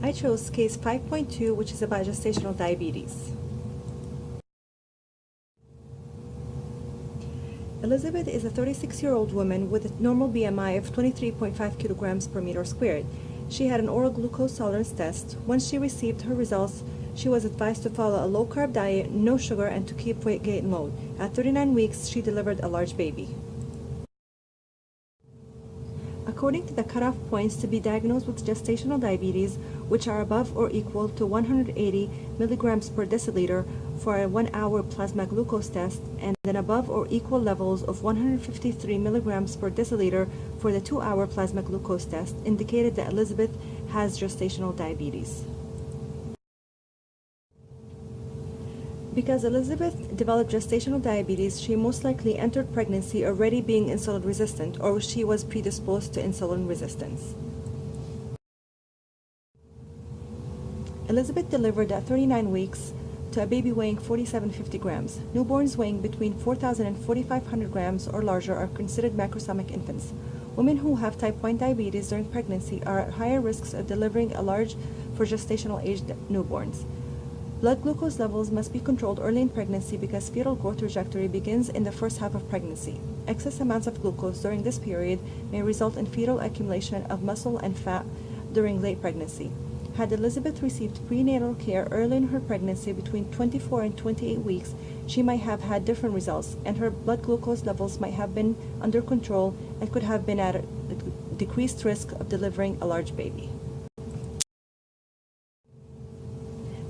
I chose case 5.2, which is about gestational diabetes. Elizabeth is a 36-year-old woman with a normal BMI of 23.5 kilograms per meter squared. She had an oral glucose tolerance test. Once she received her results, she was advised to follow a low-carb diet, no sugar, and to keep weight gain low. At 39 weeks, she delivered a large baby. According to the cutoff points to be diagnosed with gestational diabetes, which are above or equal to 180 milligrams per deciliter for a 1-hour plasma glucose test, and then above or equal levels of 153 milligrams per deciliter for the 2-hour plasma glucose test, indicated that Elizabeth has gestational diabetes. Because Elizabeth developed gestational diabetes, she most likely entered pregnancy already being insulin resistant, or she was predisposed to insulin resistance. Elizabeth delivered at 39 weeks to a baby weighing 4750 grams. Newborns weighing between 4,000 and 4,500 grams or larger are considered macrosomic infants. Women who have type 1 diabetes during pregnancy are at higher risks of delivering a large for gestational-aged newborns. Blood glucose levels must be controlled early in pregnancy because fetal growth trajectory begins in the first half of pregnancy. Excess amounts of glucose during this period may result in fetal accumulation of muscle and fat during late pregnancy. Had Elizabeth received prenatal care early in her pregnancy between 24 and 28 weeks, she might have had different results, and her blood glucose levels might have been under control and could have been at a decreased risk of delivering a large baby.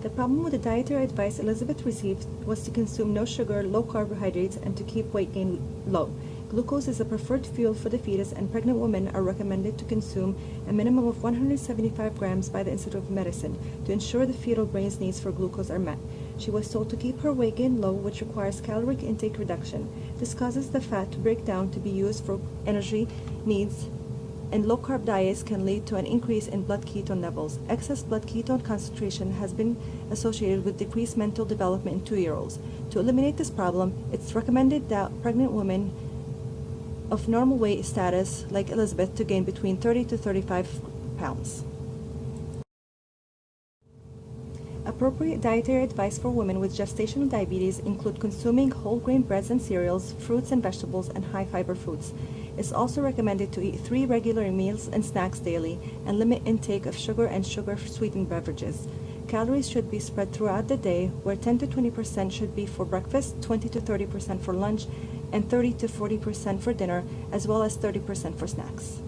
The problem with the dietary advice Elizabeth received was to consume no sugar, low carbohydrates, and to keep weight gain low. Glucose is a preferred fuel for the fetus, and pregnant women are recommended to consume a minimum of 175 grams by the Institute of Medicine to ensure the fetal brain's needs for glucose are met. She was told to keep her weight gain low, which requires caloric intake reduction. This causes the fat to break down to be used for energy needs, and low-carb diets can lead to an increase in blood ketone levels. Excess blood ketone concentration has been associated with decreased mental development in 2-year-olds. To eliminate this problem, it's recommended that pregnant women of normal weight status, like Elizabeth, to gain between 30 to 35 pounds. Appropriate dietary advice for women with gestational diabetes include consuming whole grain breads and cereals, fruits and vegetables, and high-fiber foods. It's also recommended to eat 3 regular meals and snacks daily and limit intake of sugar and sugar-sweetened beverages. Calories should be spread throughout the day, where 10 to 20% should be for breakfast, 20 to 30% for lunch, and 30 to 40% for dinner, as well as 30% for snacks.